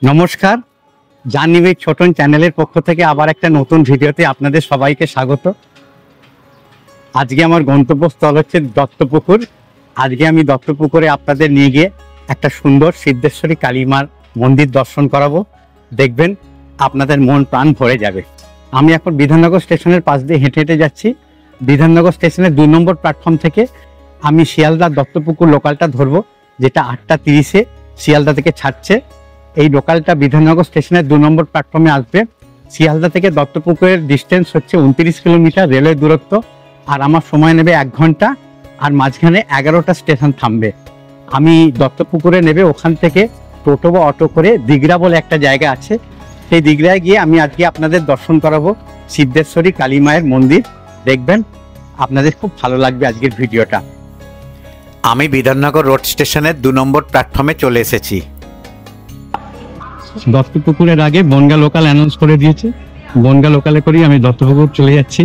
নমস্কার, journey with Chhoton চ্যানেলের পক্ষ থেকে আবার একটা নতুন ভিডিওতে আপনাদের সবাইকে স্বাগত। আজকে আমার গন্তব্যস্থল হচ্ছে দত্তপুকুর। আজকে আমি দত্তপুকুরে আপনাদের নিয়ে গিয়ে একটা সুন্দর সিদ্ধেশ্বরী কালীমার মন্দির দর্শন করাবো। দেখবেন আপনাদের মন প্রাণ ভরে যাবে। আমি এখন বিধাননগর স্টেশনের পাশ দিয়ে হেঁটে হেঁটে যাচ্ছি। বিধাননগর স্টেশনের 2 নম্বর প্ল্যাটফর্ম থেকে আমি শিয়ালদা দত্তপুকুর লোকালটা ধরবো, যেটা 8টা 30-এ শিয়ালদা থেকে ছাড়ছে। এই লোকালটা বিধাননগর স্টেশনের 2 নম্বর প্ল্যাটফর্মে আসবে। শিয়ালদা থেকে দত্তপুকুরের ডিস্টেন্স হচ্ছে 29 কিলোমিটার রেলওয়ে দূরত্ব, আর আমার সময় নেবে 1 ঘন্টা, আর মাঝখানে 11টা স্টেশন থামবে। আমি দত্তপুকুরে নেবে ওখান থেকে টোটো বা অটো করে দিগড়া বলে একটা জায়গা আছে, সেই দিগড়ায় গিয়ে আমি আজকে আপনাদের দর্শন করাবো সিদ্ধেশ্বরী কালী মায়ের মন্দির। দেখবেন আপনাদের খুব ভালো লাগবে আজকের ভিডিওটা। আমি বিধাননগর রোড স্টেশনের 2 নম্বর প্ল্যাটফর্মে চলে এসেছি। দত্তপুকুরের আগে বনগা লোকাল অ্যানাউন্স করে দিয়েছে। বনগা লোকালে করেই আমি দত্তপুকুর চলে যাচ্ছি।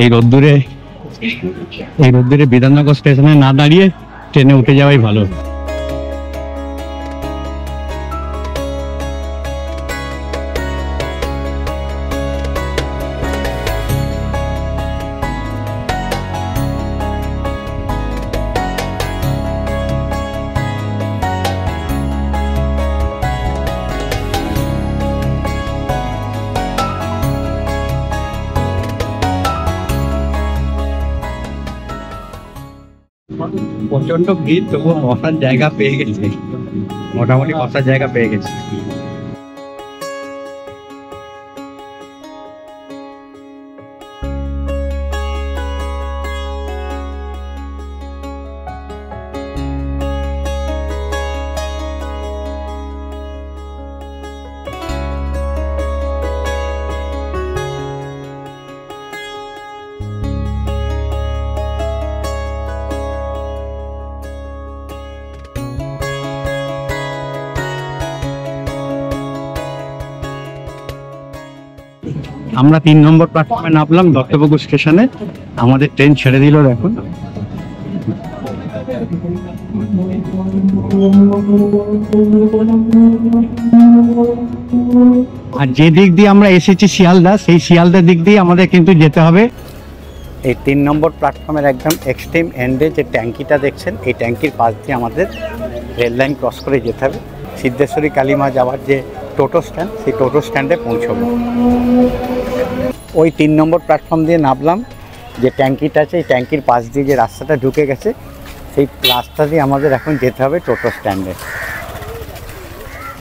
এই রোদ্দুরে বিধাননগর স্টেশনে না দাঁড়িয়ে ট্রেনে উঠে যাওয়াই ভালো। প্রচন্ড ভিড়, তবুও বসার জায়গা পেয়ে গেছি, মোটামুটি বসার জায়গা পেয়ে গেছি। আমরা 3 নম্বর প্ল্যাটফর্মে নামলাম দত্তপুকুর স্টেশনে। আমাদের ট্রেন ছেড়ে দিল। দেখুন আর যে দিক দিয়ে আমরা এসেছি শিয়ালদা, সেই শিয়ালদার দিক দিয়ে আমাদের কিন্তু যেতে হবে। এই 3 নম্বর প্ল্যাটফর্মের একদম এক্সট্রিম এন্ডে যে ট্যাঙ্কিটা দেখছেন, এই ট্যাঙ্কির পাশ দিয়ে আমাদের রেল লাইন ক্রস করে যেতে হবে। সিদ্ধেশ্বরী কালীমা যাওয়ার যে টোটো স্ট্যান্ড, সেই টোটো স্ট্যান্ডে পৌঁছবো। ওই 3 নম্বর প্ল্যাটফর্ম দিয়ে নামলাম। যে ট্যাঙ্কিটা আছে, এই ট্যাঙ্কির পাশ দিয়ে যে রাস্তাটা ঢুকে গেছে, সেই রাস্তা দিয়ে আমাদের এখন যেতে হবে টোটো স্ট্যান্ডে।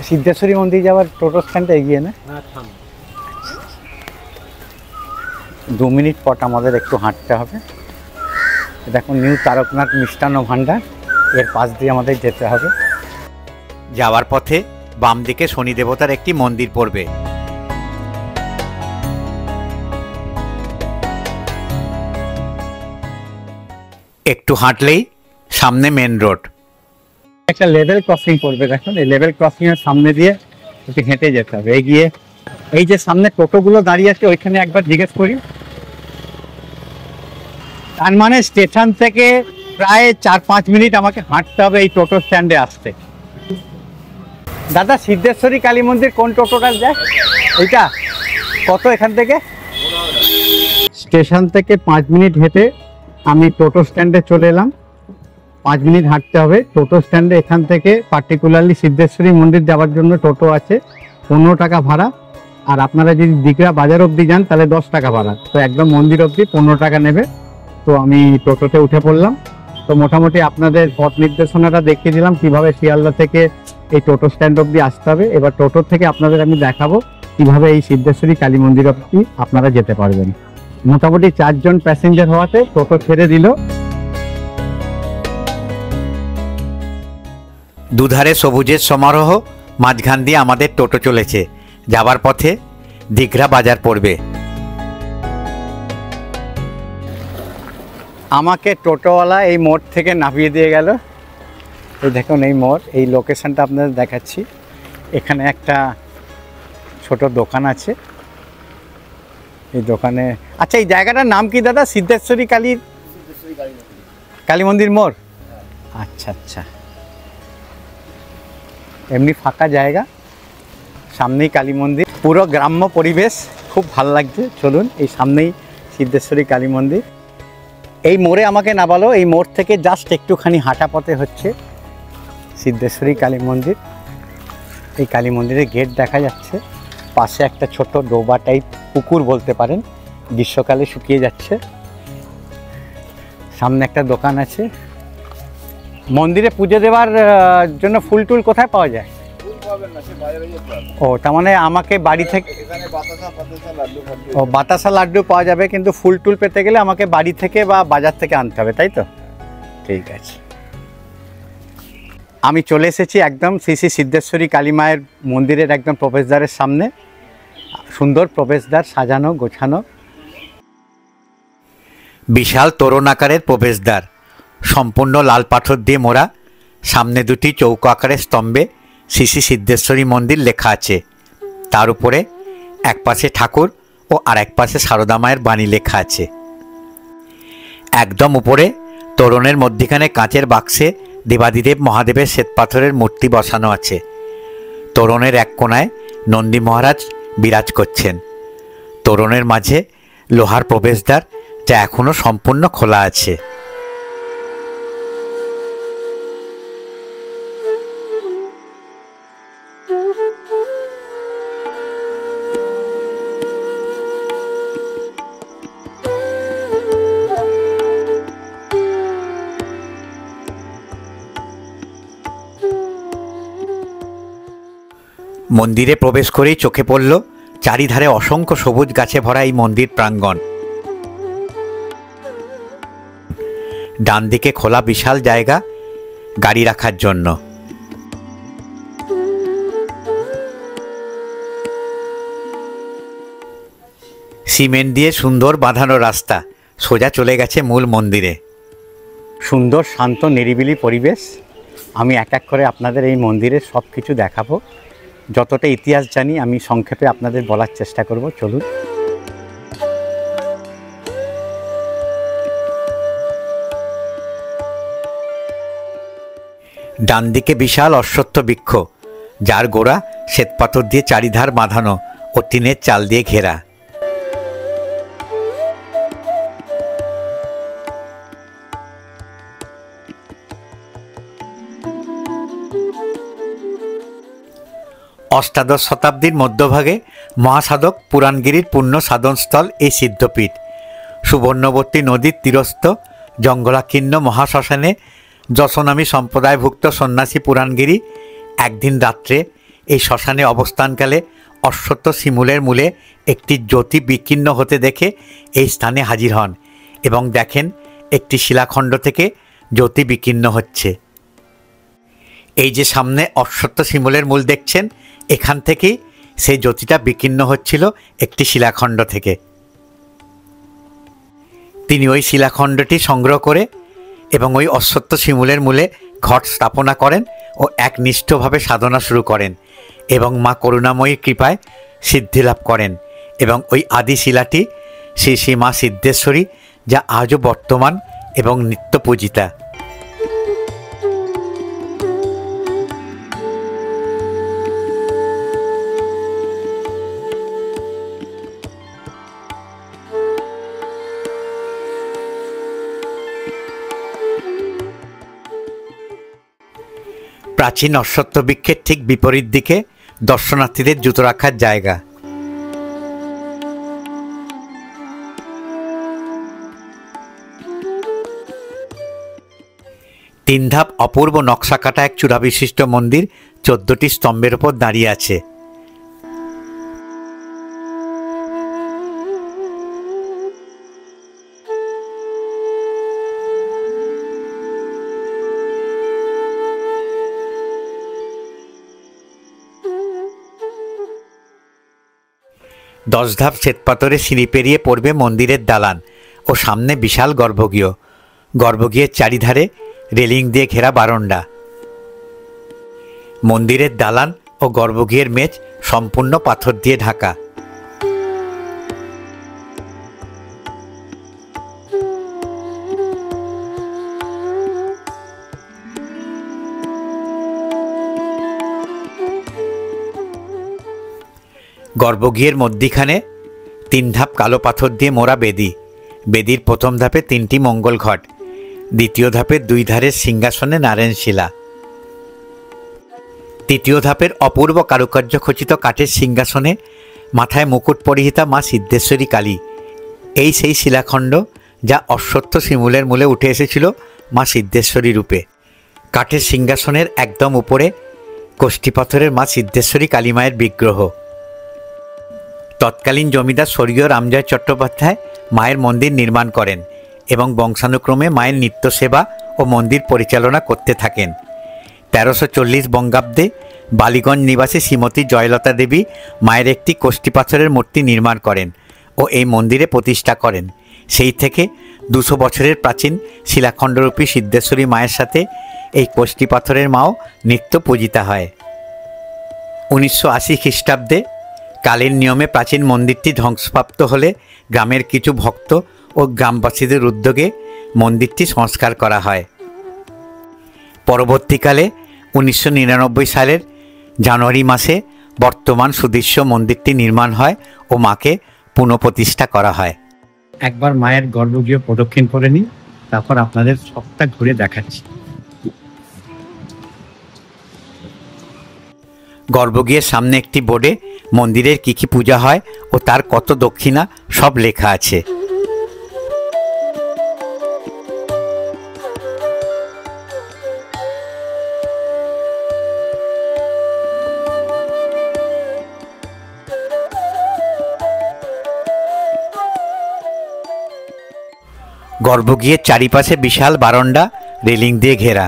সিদ্ধেশ্বরী মন্দির যাওয়ার টোটো স্ট্যান্ডে এগিয়ে না, 2 মিনিট পর আমাদের একটু হাঁটতে হবে। দেখুন নিউ তারকনাথ মিষ্টান্ন ভাণ্ডার, এর পাশ দিয়ে আমাদের যেতে হবে। যাওয়ার পথে বাম দিকে শনি দেবতার একটি মন্দির পড়বে। একটু হাঁটলেই সামনে মেন রোড। একটা লেভেল ক্রসিং পড়বে, দেখুন এই লেভেল ক্রসিং এর সামনে দিয়ে একটু হেঁটে যেতে হবে। এগিয়ে এই যে সামনে টোটোগুলো দাঁড়িয়ে আছে, ওইখানে একবার জিজ্ঞেস করি। তার মানে স্টেশন থেকে প্রায় 4-5 মিনিট আমাকে হাঁটতে হবে এই টোটো স্ট্যান্ডে আসতে। দাদা, সিদ্ধেশ্বরী কালী মন্দির কোন টোটোটা যায়? এইটা কত এখান থেকে? স্টেশন থেকে 5 মিনিট হেঁটে আমি টোটো স্ট্যান্ডে চলে এলাম। 5 মিনিট হাঁটতে হবে টোটো স্ট্যান্ডে। এখান থেকে পার্টিকুলারলি সিদ্ধেশ্বরী মন্দির যাওয়ার জন্য টোটো আছে 15 টাকা ভাড়া, আর আপনারা যদি দিগড়া বাজার অবধি যান তাহলে 10 টাকা ভাড়া। তো একদম মন্দির অবধি 15 টাকা নেবে। তো আমি টোটোতে উঠে পড়লাম। তো মোটামুটি আপনাদের পথ নির্দেশনাটা দেখিয়ে দিলাম কিভাবে শিয়ালদা থেকে এই টোটো স্ট্যান্ড অবধি আসতে হবে। এবার টোটো থেকে আপনাদের আমি দেখাবো কিভাবে এই সিদ্ধেশ্বরী কালী মন্দির অবধি আপনারা যেতে পারবেন। মোটামুটি 4 জন প্যাসেঞ্জার হওয়াতে টোটো ছেড়ে দিল। দুধারে সবুজের সমারোহ, মাঝখান দিয়ে আমাদের টোটো চলেছে। যাবার পথে দিঘরা বাজার পড়বে। আমাকে টোটোওয়ালা এই মোড় থেকে নামিয়ে দিয়ে গেল। এই দেখুন এই মোড়, এই লোকেশনটা আপনাদের দেখাচ্ছি। এখানে একটা ছোট দোকান আছে। এই দোকানে, আচ্ছা এই জায়গাটার নাম কি দাদা? সিদ্ধেশ্বরী কালী মন্দির মোড়। আচ্ছা আচ্ছা, এমনি ফাঁকা জায়গা। সামনেই কালী মন্দির, পুরো গ্রাম্য পরিবেশ, খুব ভাল লাগছে। চলুন, এই সামনেই সিদ্ধেশ্বরী কালী মন্দির। এই মোড়ে আমাকে নামালো, এই মোড় থেকে জাস্ট একটুখানি হাঁটা পথে হচ্ছে সিদ্ধেশ্বরী কালী মন্দির। এই কালী মন্দিরের গেট দেখা যাচ্ছে, পাশে একটা ছোট ডোবা টাইপ পুকুর বলতে পারেন, গ্রীষ্মকালে শুকিয়ে যাচ্ছে। সামনে একটা দোকান আছে। মন্দিরে পুজো দেওয়ার জন্য ফুল টুল কোথায় পাওয়া যায়? ও, তার মানে আমাকে বাড়ি থেকে বাতাসা লাড্ডু পাওয়া যাবে, কিন্তু ফুল টুল পেতে গেলে আমাকে বাড়ি থেকে বা বাজার থেকে আনতে হবে, তাই তো? ঠিক আছে। আমি চলে এসেছি একদম শ্রী শ্রী সিদ্ধেশ্বরী কালী মায়ের মন্দিরের একদম প্রবেশদ্বারের সামনে। সুন্দর প্রবেশদ্বার, সাজানো গোছানো। বিশাল তোরণ আকারের প্রবেশদ্বার, সম্পূর্ণ লাল পাথর দিয়ে মোড়া। সামনে দুটি চৌকো আকারের স্তম্ভে শ্রী শ্রী সিদ্ধেশ্বরী মন্দির লেখা আছে। তার উপরে এক পাশে ঠাকুর ও আরেক পাশে সারদা মায়ের বাণী লেখা আছে। একদম উপরে তোরণের মধ্যিখানে কাঁচের বাক্সে দেবাদিদেব মহাদেবের শ্বেতপাথরের মূর্তি বসানো আছে। তোরণের এক কোণায় নন্দী মহারাজ বিরাজ করছেন। তোরণের মাঝে লোহার প্রবেশদ্বার, যা এখনও সম্পূর্ণ খোলা আছে। মন্দিরে প্রবেশ করেই চোখে পড়ল চারিধারে অসংখ্য সবুজ গাছে ভরা এই মন্দির প্রাঙ্গণ। ডান দিকে খোলা বিশাল জায়গা গাড়ি রাখার জন্য। সিমেন্ট দিয়ে সুন্দর বাঁধানো রাস্তা সোজা চলে গেছে মূল মন্দিরে। সুন্দর শান্ত নিরিবিলি পরিবেশ। আমি এক এক করে আপনাদের এই মন্দিরের সব কিছু দেখাবো। যতটা ইতিহাস জানি আমি সংক্ষেপে আপনাদের বলার চেষ্টা করব। চলুন। ডান দিকে বিশাল অশ্বত্থ বৃক্ষ, যার গোড়া শ্বেতপাথর দিয়ে চারিধার বাঁধানো ও টিনের চাল দিয়ে ঘেরা। অষ্টাদশ শতাব্দীর মধ্যভাগে মহাসাধক পুরাণগিরির পূর্ণ সাধনস্থল এই সিদ্ধপীঠ। সুবর্ণবর্তী নদীর তীরস্থ জঙ্গলাকীর্ণ মহাশ্মশানে যশনামী সম্প্রদায়ভুক্ত সন্ন্যাসী পুরাণগিরি একদিন রাত্রে এই শ্মশানে অবস্থানকালে অশ্বত্থ শিমুলের মূলে একটি জ্যোতি বিকীর্ণ হতে দেখে এই স্থানে হাজির হন এবং দেখেন একটি শিলাখণ্ড থেকে জ্যোতি বিকীর্ণ হচ্ছে। এই যে সামনে অশ্বত্থ শিমুলের মূল দেখছেন, এখান থেকেই সেই জ্যোতিটা বিকীর্ণ হচ্ছিল একটি শিলাখণ্ড থেকে। তিনি ওই শিলাখণ্ডটি সংগ্রহ করে এবং ওই অশ্বত্থ শিমুলের মূলে ঘট স্থাপনা করেন ও একনিষ্ঠভাবে সাধনা শুরু করেন এবং মা করুণাময়ীর কৃপায় সিদ্ধিলাভ করেন এবং ওই আদি শিলাটি শ্রী শ্রী মা সিদ্ধেশ্বরী, যা আজও বর্তমান এবং নিত্য পূজিতা। প্রাচীন অশ্বত্থ বৃক্ষের ঠিক বিপরীত দিকে দর্শনার্থীদের জুতো রাখার জায়গা। তিন ধাপ অপূর্ব নকশা কাটা এক চূড়া বিশিষ্ট মন্দির 14টি স্তম্ভের ওপর দাঁড়িয়ে আছে। দশ ধাপ শ্বেতপাথরে সিঁড়ি পেরিয়ে পড়বে মন্দিরের দালান ও সামনে বিশাল গর্ভগৃহ। গর্ভগৃহের চারিধারে রেলিং দিয়ে ঘেরা বারান্দা। মন্দিরের দালান ও গর্ভগৃহের মেঝ সম্পূর্ণ পাথর দিয়ে ঢাকা। গর্ভগৃহের মধ্যিখানে 3 ধাপ কালো পাথর দিয়ে মোড়া বেদি। বেদির প্রথম ধাপে 3টি মঙ্গল ঘট, দ্বিতীয় ধাপে 2 ধারের সিংহাসনে নারায়ণ শিলা, তৃতীয় ধাপের অপূর্ব কারুকার্য খচিত কাঠের সিংহাসনে মাথায় মুকুট পরিহিতা মা সিদ্ধেশ্বরী কালী। এই সেই শিলাখণ্ড যা অশ্বত্থ শিমুলের মূলে উঠে এসেছিল মা সিদ্ধেশ্বরী রূপে। কাঠের সিংহাসনের একদম উপরে কোষ্ঠী পাথরের মা সিদ্ধেশ্বরী কালীমায়ের বিগ্রহ। তৎকালীন জমিদার স্বর্গীয় রামজয় চট্টোপাধ্যায় মায়ের মন্দির নির্মাণ করেন এবং বংশানুক্রমে মায়ের নিত্য সেবা ও মন্দির পরিচালনা করতে থাকেন। 1340 বঙ্গাব্দে বালিগঞ্জ নিবাসী শ্রীমতী জয়লতা দেবী মায়ের একটি কোষ্ঠী পাথরের মূর্তি নির্মাণ করেন ও এই মন্দিরে প্রতিষ্ঠা করেন। সেই থেকে 200 বছরের প্রাচীন শিলাখণ্ডরূপী সিদ্ধেশ্বরী মায়ের সাথে এই কোষ্ঠী পাথরের মাও নিত্য পূজিতা হয়। 1980 খ্রিস্টাব্দে কালের নিয়মে প্রাচীন মন্দিরটি ধ্বংসপ্রাপ্ত হলে গ্রামের কিছু ভক্ত ও গ্রামবাসীদের উদ্যোগে মন্দিরটি সংস্কার করা হয়। পরবর্তীকালে 1999 সালের জানুয়ারি মাসে বর্তমান সুদৃশ্য মন্দিরটি নির্মাণ হয় ও মাকে পুনঃপ্রতিষ্ঠা করা হয়। একবার মায়ের গর্ভগৃহ প্রদক্ষিণ করে নিই, তারপর আপনাদের সবটা ঘুরে দেখাচ্ছি। গর্ভগৃহের সামনে একটি বোর্ডে মন্দিরের কী কী পূজা হয় ও তার কত দক্ষিণা সব লেখা আছে। গর্ভগৃহের চারিপাশে বিশাল বারান্দা রেলিং দিয়ে ঘেরা।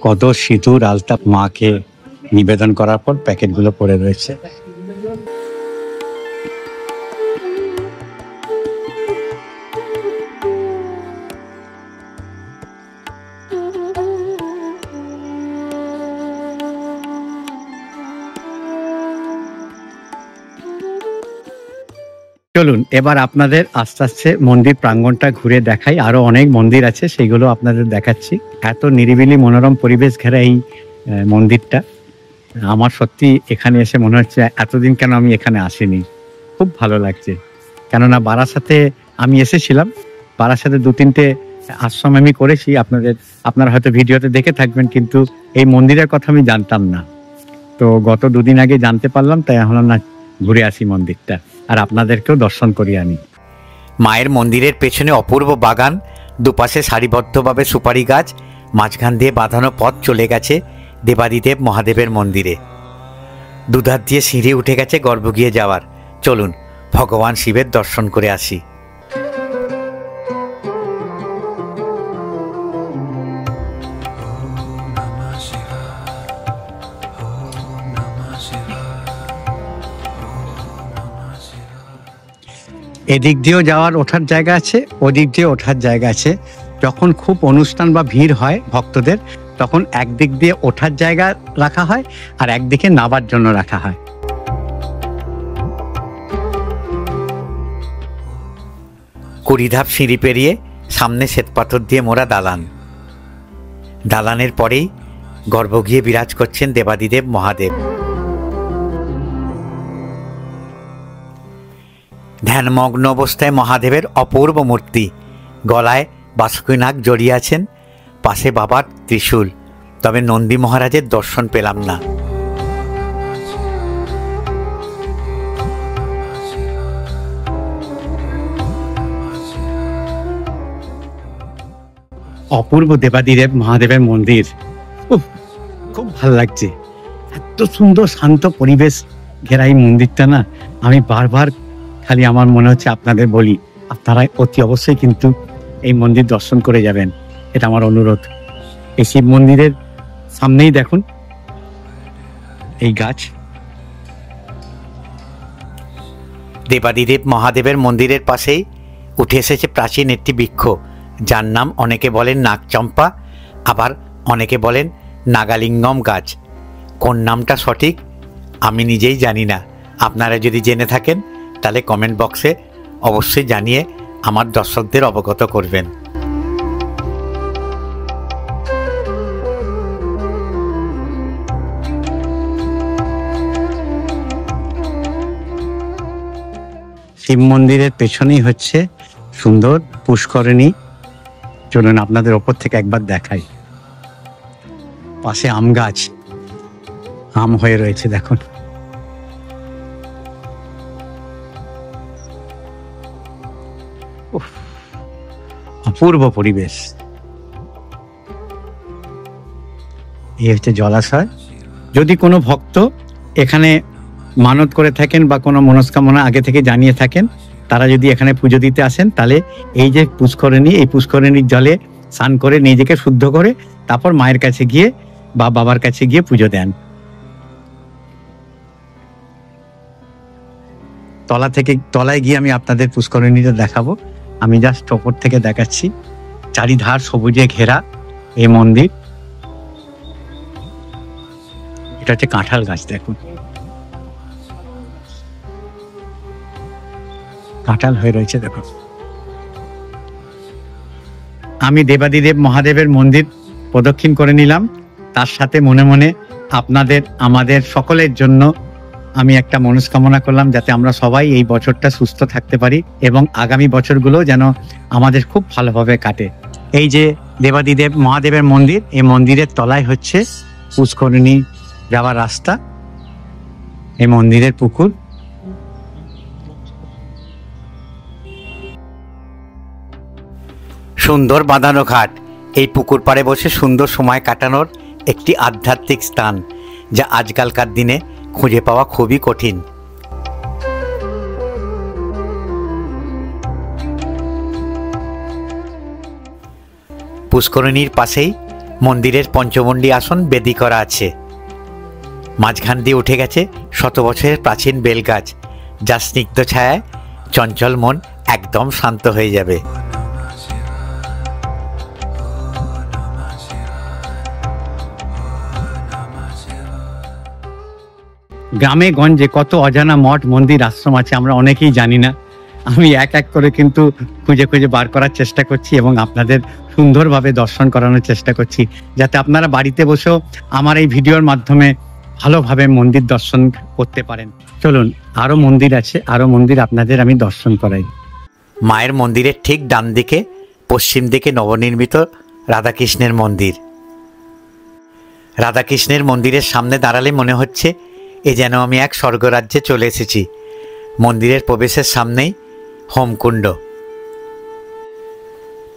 কত সিঁদুর আলতা মাকে নিবেদন করার পর প্যাকেটগুলো পড়ে রয়েছে। চলুন এবার আপনাদের আস্তে আস্তে মন্দির প্রাঙ্গণটা ঘুরে দেখাই। আরো অনেক মন্দির আছে, সেগুলো আপনাদের দেখাচ্ছি। এত নিরিবিলি মনোরম পরিবেশ ঘেরা এই মন্দিরটা, আমার সত্যি এখানে এসে মনে হচ্ছে এতদিন কেন আমি এখানে আসিনি। খুব ভালো লাগছে, কেননা বারাসাতে আমি এসেছিলাম। বারাসাতে 2-3টে আশ্রম আমি করেছি, আপনারা হয়তো ভিডিওতে দেখে থাকবেন, কিন্তু এই মন্দিরের কথা আমি জানতাম না। তো গত 2 দিন আগে জানতে পারলাম, তাই এখন না ঘুরে আসি মন্দিরটা, আর আপনাদেরকেও দর্শন করি আনি। মায়ের মন্দিরের পেছনে অপূর্ব বাগান, দুপাশে সারিবদ্ধভাবে সুপারি গাছ, মাঝখান দিয়ে বাঁধানো পথ চলে গেছে দেবাদিদেব মহাদেবের মন্দিরে। দুধার দিয়ে সিঁড়ি উঠে গেছে গর্ভগৃহে যাওয়ার। চলুন ভগবান শিবের দর্শন করে আসি। এদিক দিয়েও ওঠার জায়গা আছে, ওদিক দিয়ে ওঠার জায়গা আছে। যখন খুব অনুষ্ঠান বা ভিড় হয় ভক্তদের, তখন একদিক দিয়ে ওঠার জায়গা রাখা হয় আর একদিকে নামার জন্য রাখা হয়। 20 ধাপ সিঁড়ি পেরিয়ে সামনে শ্বেতপাথর দিয়ে মোড়া দালান। দালানের পরেই গর্ভগৃহে বিরাজ করছেন দেবাদিদেব মহাদেব। ধ্যানমগ্ন অবস্থায় মহাদেবের অপূর্ব মূর্তি, গলায় বাসুকী নাগ জড়িয়ে আছেন, পাশে বাবার ত্রিশূল। তবে নন্দী মহারাজের দর্শন পেলাম না। অপূর্ব দেবাদিদেব মহাদেবের মন্দির, খুব ভালো লাগছে। এত সুন্দর শান্ত পরিবেশ ঘেরা এই মন্দিরটা না, আমি বারবার খালি আমার মনে হচ্ছে আপনাদের বলি, আপনারা অতি অবশ্যই কিন্তু এই মন্দির দর্শন করে যাবেন, এটা আমার অনুরোধ। এই শিব মন্দিরের সামনেই দেখুন এই গাছ। দেবাদিদেব মহাদেবের মন্দিরের পাশেই উঠে এসেছে প্রাচীন একটি বৃক্ষ, যার নাম অনেকে বলেন নাগচম্পা, আবার অনেকে বলেন নাগালিঙ্গম গাছ। কোন নামটা সঠিক আমি নিজেই জানি না। আপনারা যদি জেনে থাকেন তাহলে কমেন্ট বক্সে অবশ্যই জানিয়ে আমার দর্শকদের অবগত করবেন। শিব মন্দিরের পেছনেই হচ্ছে সুন্দর পুষ্করিণী। চলুন আপনাদের ওপর থেকে একবার দেখাই। পাশে আম গাছ, আম হয়ে রয়েছে দেখুন। উফ, অপূর্ব পরিবেশ। এই হচ্ছে জলাশয়। যদি কোনো ভক্ত এখানে মানত করে থাকেন বা কোনো মনস্কামনা আগে থেকে জানিয়ে থাকেন, তারা যদি এখানে পুজো দিতে আসেন, তাহলে এই যে পুষ্করিণী, এই পুষ্করিণীর জলে স্নান করে নিজেকে শুদ্ধ করে তারপর মায়ের কাছে গিয়ে বা বাবার কাছে গিয়ে পুজো দেন। তলায় গিয়ে আমি আপনাদের পুষ্করিণীটা দেখাবো। আমি জাস্ট ওপর থেকে দেখাচ্ছি। চারিধার সবুজে ঘেরা এই মন্দির। এটা হচ্ছে কাঁঠাল গাছ, দেখুন কাঁঠাল হয়ে রয়েছে দেখুন। আমি দেবাদিদেব মহাদেবের মন্দির প্রদক্ষিণ করে নিলাম। তার সাথে মনে মনে আপনাদের আমাদের সকলের জন্য আমি একটা মনস্কামনা করলাম, যাতে আমরা সবাই এই বছরটা সুস্থ থাকতে পারি এবং আগামী বছরগুলো যেন আমাদের খুব ভালোভাবে কাটে। এই যে দেবাদিদেব মহাদেবের মন্দির, এই মন্দিরের তলায় হচ্ছে পুষ্করিণী যাওয়ার রাস্তা, এই মন্দিরের পুকুর। সুন্দর বাঁধানো ঘাট, এই পুকুর পাড়ে বসে সুন্দর সময় কাটানোর একটি আধ্যাত্মিক স্থান, যা আজকালকার দিনে খুঁজে পাওয়া খুবই কঠিন। পুষ্করিণীর পাশেই মন্দিরের পঞ্চমন্ডী আসন বেদি করা আছে। মাঝখান দিয়ে উঠে গেছে শত বছরের প্রাচীন বেলগাছ, যার স্নিগ্ধ ছায়ায় চঞ্চল মন একদম শান্ত হয়ে যাবে। গ্রামে গঞ্জে কত অজানা মঠ মন্দির আশ্রম আছে, আমরা অনেকেই জানি না। আমি এক এক করে কিন্তু খুঁজে খুঁজে বার করার চেষ্টা করছি এবং আপনাদের সুন্দরভাবে দর্শন করানোর চেষ্টা করছি, যাতে আপনারা বাড়িতে বসেও আমার এই ভিডিওর মাধ্যমে ভালোভাবে মন্দির দর্শন করতে পারেন। চলুন, আরো মন্দির আছে, আরো মন্দির আপনাদের আমি দর্শন করাই। মায়ের মন্দিরের ঠিক ডান দিকে পশ্চিম দিকে নবনির্মিত রাধাকৃষ্ণের মন্দির। রাধাকৃষ্ণের মন্দিরের সামনে দাঁড়ালে মনে হচ্ছে এ যেন আমি এক স্বর্গরাজ্যে চলে এসেছি। মন্দিরের প্রবেশের সামনেই হোমকুণ্ড।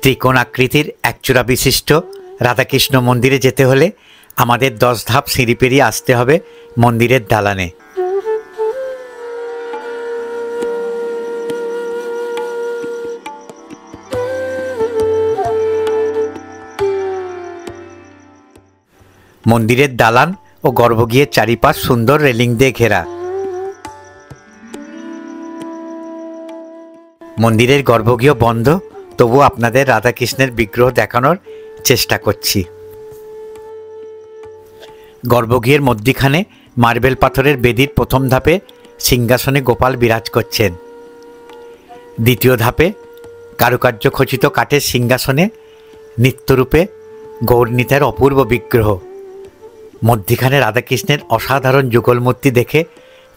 ত্রিকোণ আকৃতির একচূড়া বিশিষ্ট রাধাকৃষ্ণ মন্দিরে যেতে হলে আমাদের 10 ধাপ সিঁড়ি পেরিয়ে আসতে হবে মন্দিরের দালানে। মন্দিরের দালান ও গর্ভগৃহের চারিপাশ সুন্দর রেলিং দিয়ে ঘেরা। মন্দিরের গর্ভগৃহ বন্ধ, তবু আপনাদের রাধাকৃষ্ণের বিগ্রহ দেখানোর চেষ্টা করছি। গর্ভগৃহের মধ্যিখানে মার্বেল পাথরের বেদির প্রথম ধাপে সিংহাসনে গোপাল বিরাজ করছেন। দ্বিতীয় ধাপে কারুকার্য খচিত কাঠের সিংহাসনে নিত্যরূপে গৌরনীতার অপূর্ব বিগ্রহ। মধ্যিখানে রাধাকৃষ্ণের অসাধারণ যুগল মূর্তি দেখে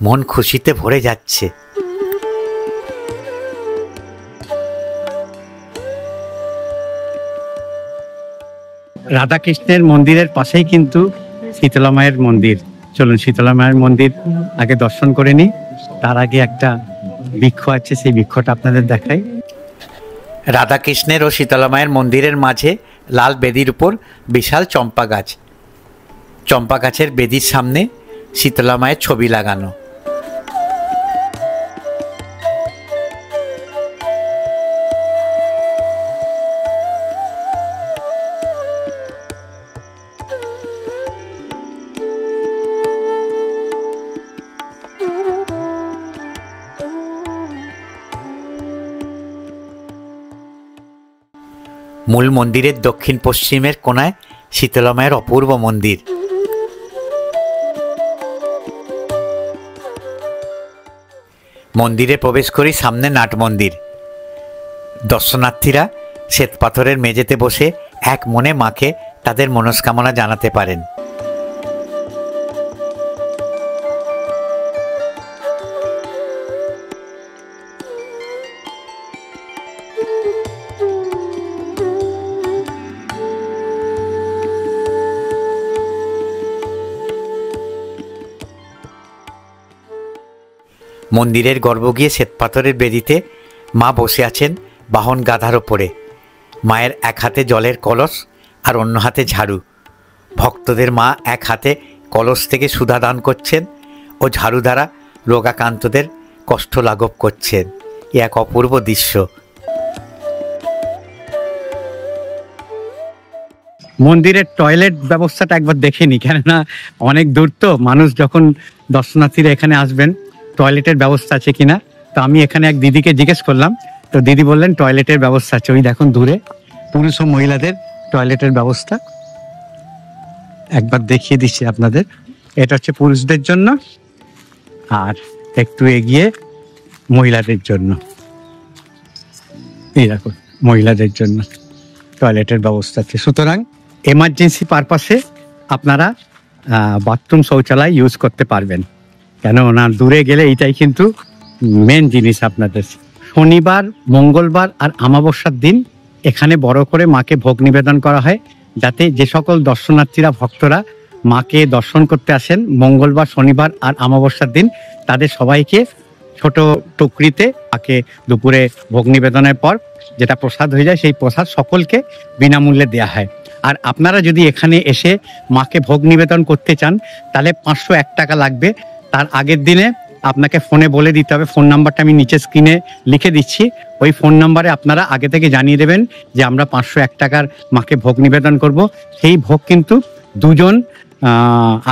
মন খুশিতে ভরে যাচ্ছে। রাধাকৃষ্ণের মন্দিরের পাশেই কিন্তু শীতলা মায়ের মন্দির। চলুন শীতলা মায়ের মন্দির আগে দর্শন করে নিই। তার আগে একটা বৃক্ষ আছে, সেই বৃক্ষটা আপনাদের দেখাই। রাধাকৃষ্ণের ও শীতলা মায়ের মন্দিরের মাঝে লাল বেদির উপর বিশাল চম্পা গাছ। চম্পা গাছের বেদির সামনে শীতলা মায়ের ছবি লাগানো। মূল মন্দিরের দক্ষিণ পশ্চিমের কোণায় শীতলা মায়ের অপূর্ব মন্দির। মন্দিরে প্রবেশ করি, সামনে নাট মন্দির। দর্শনার্থীরা শ্বেতপাথরের মেঝেতে বসে এক মনে মাকে তাদের মনস্কামনা জানাতে পারেন। মন্দিরের গর্ভ গিয়ে শ্বেতপাথরের বেদিতে মা বসে আছেন বাহন গাধার ওপরে। মায়ের এক হাতে জলের কলস আর অন্য হাতে ঝাড়ু। ভক্তদের মা এক হাতে কলস থেকে সুধা দান করছেন ও ঝাড়ু দ্বারা রোগাক্রান্তদের কষ্ট লাঘব করছেন। এ এক অপূর্ব দৃশ্য। মন্দিরের টয়লেট ব্যবস্থাটা একবার দেখে নি, কেননা অনেক দূর তো মানুষ, যখন দর্শনার্থীরা এখানে আসবেন টয়লেটের ব্যবস্থা আছে কিনা। তো আমি এখানে এক দিদিকে জিজ্ঞেস করলাম, তো দিদি বললেন টয়লেটের ব্যবস্থা আছে। ওই দেখুন দূরে পুরুষ ও মহিলাদের টয়লেটের ব্যবস্থা একবার দেখিয়ে দিচ্ছি আপনাদের। এটা হচ্ছে পুরুষদের জন্য, আর একটু এগিয়ে মহিলাদের জন্য। এই দেখুন মহিলাদের জন্য টয়লেটের ব্যবস্থা আছে। সুতরাং এমার্জেন্সি পারপাসে আপনারা বাথরুম শৌচালয় ইউজ করতে পারবেন, কেন না দূরে গেলে এইটাই কিন্তু মেন জিনিস আপনাদের। শনিবার, মঙ্গলবার আর অমাবস্যার দিন এখানে বড় করে মাকে ভোগ নিবেদন করা হয়, যাতে যে সকল দর্শনার্থীরা ভক্তরা মাকে দর্শন করতে আসেন মঙ্গলবার, শনিবার আর অমাবস্যার দিন, তাদের সবাইকে ছোট টুকরিতে মাকে দুপুরে ভোগ নিবেদনের পর যেটা প্রসাদ হয়ে যায়, সেই প্রসাদ সকলকে বিনামূল্যে দেওয়া হয়। আর আপনারা যদি এখানে এসে মাকে ভোগ নিবেদন করতে চান তাহলে 501 টাকা লাগবে। তার আগের দিনে আপনাকে ফোনে বলে দিতে হবে, ফোন নাম্বারটা আমি নিচে স্ক্রিনে লিখে দিচ্ছি। ওই ফোন নাম্বারে আপনারা আগে থেকে জানিয়ে দেবেন যে আমরা 501 টাকার মাকে ভোগ নিবেদন করব। সেই ভোগ কিন্তু দুজন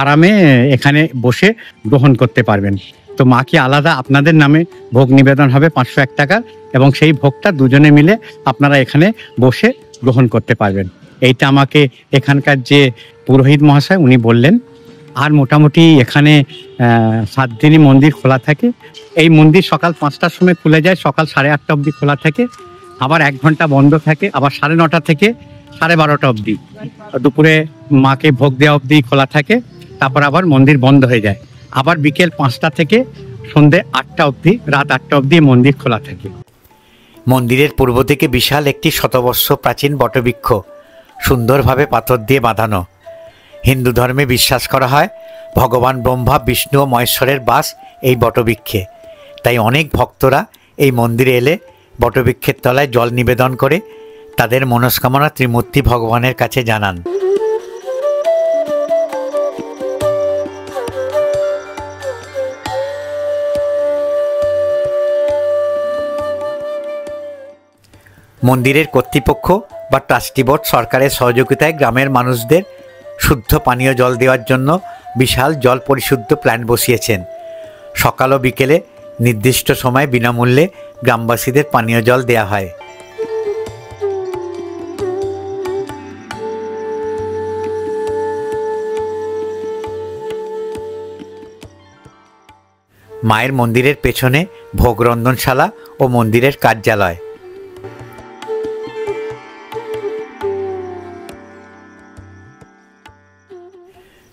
আরামে এখানে বসে গ্রহণ করতে পারবেন। তো মাকে আলাদা আপনাদের নামে ভোগ নিবেদন হবে 501 টাকার, এবং সেই ভোগটা দুজনে মিলে আপনারা এখানে বসে গ্রহণ করতে পারবেন। এইটা আমাকে এখানকার যে পুরোহিত মহাশয় উনি বললেন। আর মোটামুটি এখানে 7 দিনই মন্দির খোলা থাকে। এই মন্দির সকাল 5টার সময় খুলে যায়, সকাল 8:30 অবধি খোলা থাকে, আবার 1 ঘন্টা বন্ধ থাকে, আবার 9:30 থেকে 12:30 অবধি দুপুরে মাকে ভোগ দেওয়া অবধি খোলা থাকে। তারপর আবার মন্দির বন্ধ হয়ে যায়, আবার বিকেল 5টা থেকে সন্ধ্যে 8টা অবধি, রাত 8টা অবধি মন্দির খোলা থাকে। মন্দিরের পূর্ব থেকে বিশাল একটি শতবর্ষ প্রাচীন বটবৃক্ষ, সুন্দরভাবে পাথর দিয়ে বাঁধানো। হিন্দু ধর্মে বিশ্বাস করা হয় ভগবান ব্রহ্মা, বিষ্ণু ও মহেশ্বরের বাস এই বটবৃক্ষে। তাই অনেক ভক্তরা এই মন্দিরে এলে বটবৃক্ষের তলায় জল নিবেদন করে তাদের মনস্কামনা ত্রিমূর্তি ভগবানের কাছে জানান। মন্দিরের কর্তৃপক্ষ বা ট্রাস্টি বোর্ড সরকারের সহযোগিতায় গ্রামের মানুষদের শুদ্ধ পানীয় জল দেওয়ার জন্য বিশাল জল পরিশুদ্ধ প্ল্যান্ট বসিয়েছেন। সকাল ও বিকেলে নির্দিষ্ট সময় বিনামূল্যে গ্রামবাসীদের পানীয় জল দেওয়া হয়। মায়ের মন্দিরের পেছনে ভোগ রন্ধনশালা ও মন্দিরের কার্যালয়।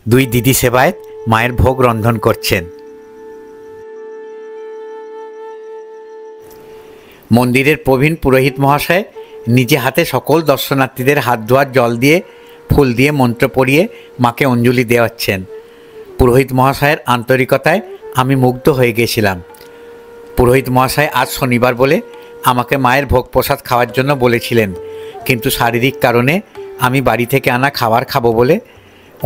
দুই দিদি সেবায়েত মায়ের ভোগ রন্ধন করছেন। মন্দিরের প্রবীণ পুরোহিত মহাশয় নিজে হাতে সকল দর্শনার্থীদের হাত ধোয়ার জল দিয়ে, ফুল দিয়ে মন্ত্র পড়িয়ে মাকে অঞ্জলি দেওয়াচ্ছেন। পুরোহিত মহাশয়ের আন্তরিকতায় আমি মুগ্ধ হয়ে গেছিলাম। পুরোহিত মহাশয় আজ শনিবার বলে আমাকে মায়ের ভোগ প্রসাদ খাওয়ার জন্য বলেছিলেন, কিন্তু শারীরিক কারণে আমি বাড়ি থেকে আনা খাবার খাবো বলে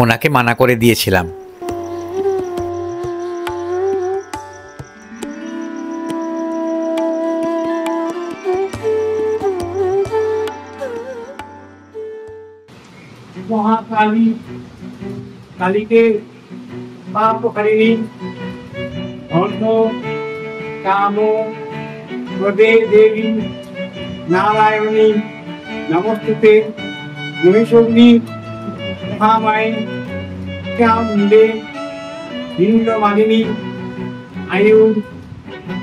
ওনাকে মানা করে দিয়েছিলাম। মহাকালী, কালীকে পাপহারিণী, ধর্ম কাম প্রদে দেবী নারায়ণী নমস্তুতে, মহিষগ্নি মহামায়ে শ্যামে ইন্দ্রমালিনী আয়ুর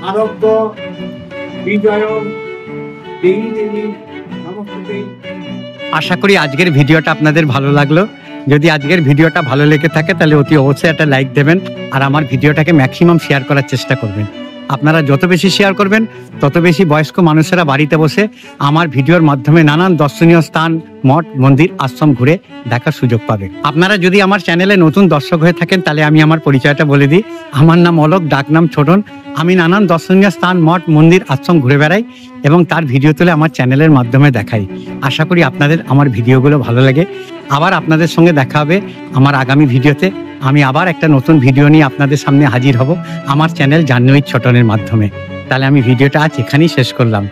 আরোগ্য বিজয় দেহি দেবী নমস্তে। আশা করি আজকের ভিডিওটা আপনাদের ভালো লাগলো। যদি আজকের ভিডিওটা ভালো লেগে থাকে তাহলে অতি অবশ্যই একটা লাইক দেবেন, আর আমার ভিডিওটাকে ম্যাক্সিমাম শেয়ার করার চেষ্টা করবেন। আপনারা যত বেশি শেয়ার করবেন তত বেশি বয়স্ক মানুষেরা বাড়িতে বসে আমার ভিডিওর মাধ্যমে নানান দর্শনীয় স্থান, মঠ, মন্দির, আশ্রম ঘুরে দেখার সুযোগ পাবে। আপনারা যদি আমার চ্যানেলে নতুন দর্শক হয়ে থাকেন তাহলে আমি আমার পরিচয়টা বলে দিই। আমার নাম অলোক, ডাকনাম ছোটন। আমি নানান দর্শনীয় স্থান, মঠ, মন্দির, আশ্রম ঘুরে বেড়াই এবং তার ভিডিও তুলে আমার চ্যানেলের মাধ্যমে দেখাই। আশা করি আপনাদের আমার ভিডিওগুলো ভালো লাগে। আবার আপনাদের সঙ্গে দেখা হবে আমার আগামী ভিডিওতে। আমি আবার একটা নতুন ভিডিও নিয়ে আপনাদের সামনে হাজির হব আমার চ্যানেল জাহ্নবী ছোটনের মাধ্যমে। তাহলে আমি ভিডিওটা আজ এখানেই শেষ করলাম।